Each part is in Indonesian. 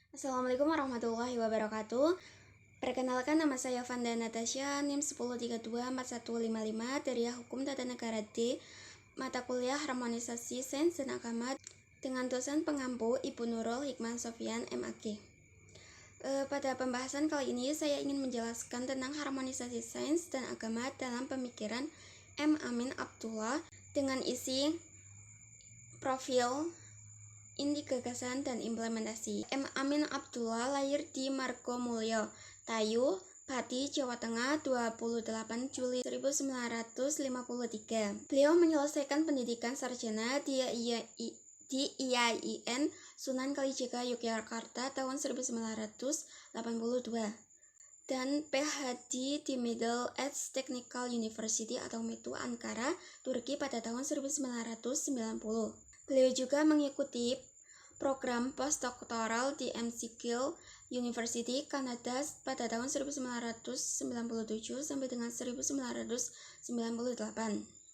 Assalamualaikum warahmatullahi wabarakatuh. Perkenalkan, nama saya Vanda Natasha, NIM 10324155 dari Hukum Tata Negara D, mata kuliah Harmonisasi Sains dan Agama dengan dosen pengampu Ibu Nurul Hikmah Sofyan, MAG. Pada pembahasan kali ini saya ingin menjelaskan tentang harmonisasi sains dan agama dalam pemikiran M. Amin Abdullah dengan isi profil, inti gagasan dan implementasi. M. Amin Abdullah lahir di Margomulyo, Tayu, Pati, Jawa Tengah 28 Juli 1953. Beliau menyelesaikan pendidikan sarjana di IAIN Sunan Kalijaga, Yogyakarta tahun 1982 dan PhD di Middle East Technical University atau METU Ankara, Turki pada tahun 1990. Beliau juga mengikuti program postdoktoral di McGill University, Kanada pada tahun 1997 sampai dengan 1998.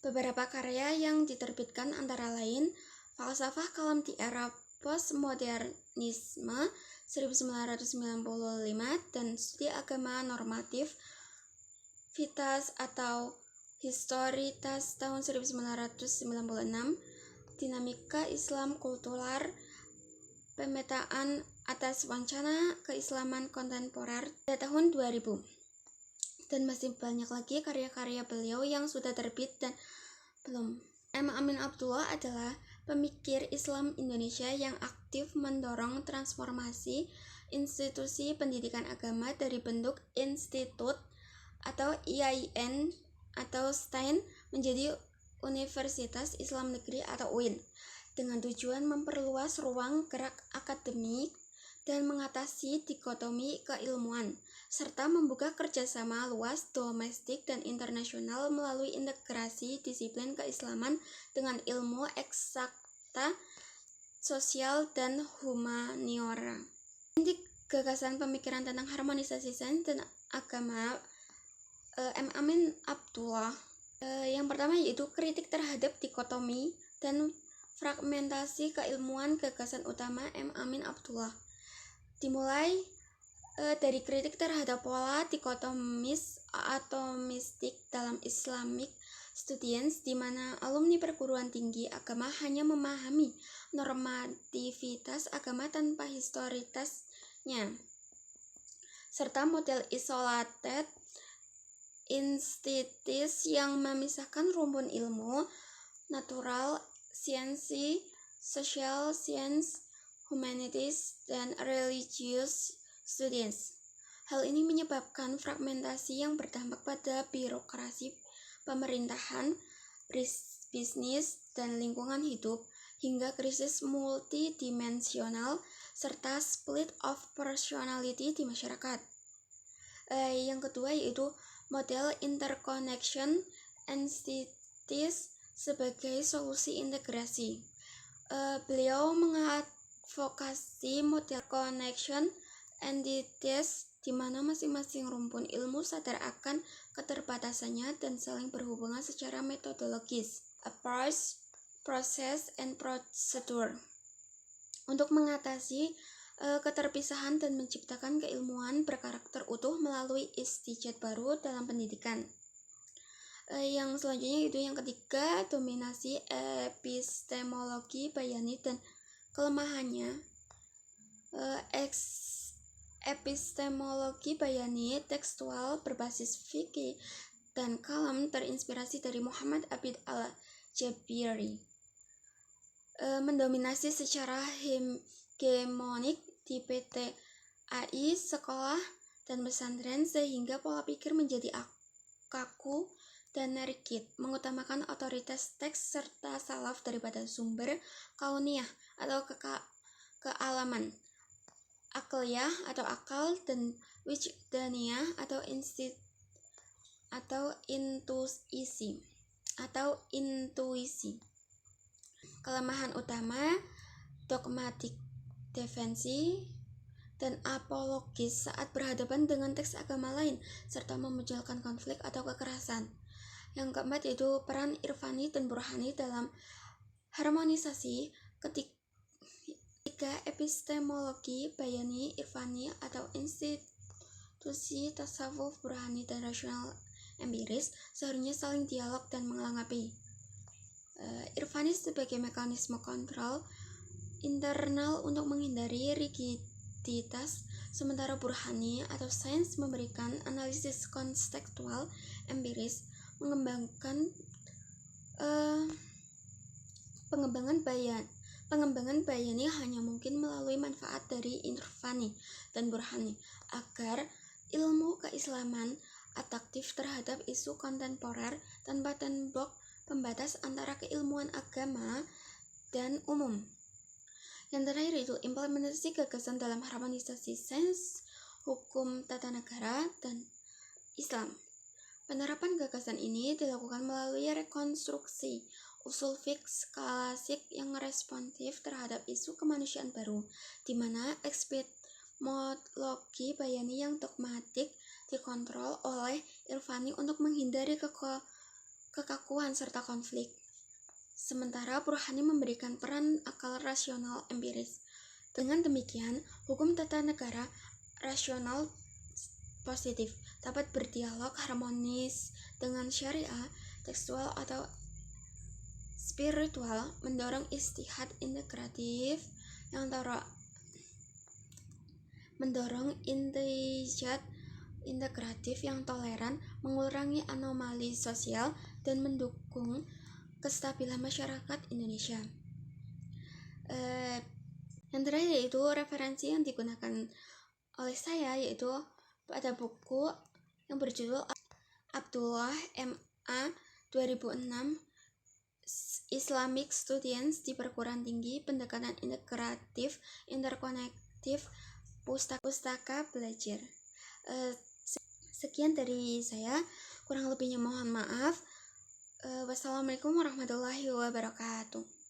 Beberapa karya yang diterbitkan antara lain Falsafah Kalam di Era Postmodernisme 1995 dan Studi Agama Normatif Vitas atau Historitas tahun 1996, Dinamika Islam Kultural, Pemetaan atas Wacana Keislaman Kontemporer pada tahun 2000. Dan masih banyak lagi karya-karya beliau yang sudah terbit dan belum. M. Amin Abdullah adalah pemikir Islam Indonesia yang aktif mendorong transformasi institusi pendidikan agama dari bentuk institut atau IAIN atau STAIN menjadi Universitas Islam Negeri atau UIN dengan tujuan memperluas ruang gerak akademik dan mengatasi dikotomi keilmuan serta membuka kerjasama luas domestik dan internasional melalui integrasi disiplin keislaman dengan ilmu eksakta, sosial, dan humaniora. Inti gagasan pemikiran tentang harmonisasi sains dan agama M. Amin Abdullah yang pertama yaitu kritik terhadap dikotomi dan fragmentasi keilmuan. Gagasan utama M. Amin Abdullah dimulai dari kritik terhadap pola dikotomis atomistik dalam Islamic Studies, di mana alumni perguruan tinggi agama hanya memahami normativitas agama tanpa historitasnya, serta model isolated institutes yang memisahkan rumpun ilmu, natural, siensi, social science, humanities, dan religious studies. Hal ini menyebabkan fragmentasi yang berdampak pada birokrasi, pemerintahan, bisnis, dan lingkungan hidup, hingga krisis multidimensional, serta split of personality di masyarakat. Yang kedua yaitu model interconnection entities sebagai solusi integrasi. Beliau mengadvokasi model connection entities di mana masing-masing rumpun ilmu sadar akan keterbatasannya dan saling berhubungan secara metodologis, approach, process, and procedure, untuk mengatasi keterpisahan dan menciptakan keilmuan berkarakter utuh melalui istijad baru dalam pendidikan. Yang selanjutnya itu yang ketiga, dominasi epistemologi bayani dan kelemahannya. Epistemologi bayani tekstual berbasis fikih dan kalam terinspirasi dari Muhammad Abid al-Jabiri, mendominasi secara hegemonik di PTAI, sekolah, dan pesantren, sehingga pola pikir menjadi kaku dan rigid, mengutamakan otoritas teks serta salaf daripada sumber kauniyah atau kealaman, akliyah atau akal, dan wijdaniyah atau intuisi. Kelemahan utama dogmatik, defensi, dan apologis saat berhadapan dengan teks agama lain, serta memunculkan konflik atau kekerasan. Yang keempat yaitu peran irfani dan burhani dalam harmonisasi. Ketika 3. Epistemologi bayani, irfani atau institusi tasawuf burhani dan rasional empiris seharusnya saling dialog dan melengkapi. Irfani sebagai mekanisme kontrol internal untuk menghindari rigiditas, sementara burhani atau sains memberikan analisis kontekstual empiris, pengembangan bayani hanya mungkin melalui manfaat dari irfani dan burhani agar ilmu keislaman atraktif terhadap isu kontemporer tanpa tembok pembatas antara keilmuan agama dan umum. Yang terakhir itu implementasi gagasan dalam harmonisasi sains, hukum tata negara, dan Islam. Penerapan gagasan ini dilakukan melalui rekonstruksi usul fiqh klasik yang responsif terhadap isu kemanusiaan baru, di mana epistemologi bayani yang dogmatik dikontrol oleh irfani untuk menghindari kekakuan serta konflik. Sementara burhani memberikan peran akal rasional empiris. Dengan demikian, hukum tata negara rasional positif dapat berdialog harmonis dengan syariah, tekstual atau spiritual, mendorong istihad integratif yang toleran, mengurangi anomali sosial, dan mendukung kestabilan masyarakat Indonesia. Yang terakhir yaitu referensi yang digunakan oleh saya, yaitu pada buku yang berjudul Abdullah M.A. 2006 Islamic Studies di Perguruan Tinggi Pendekatan Integratif Interkonektif Pustaka Belajar. Sekian dari saya, kurang lebihnya mohon maaf. Wassalamualaikum warahmatullahi wabarakatuh.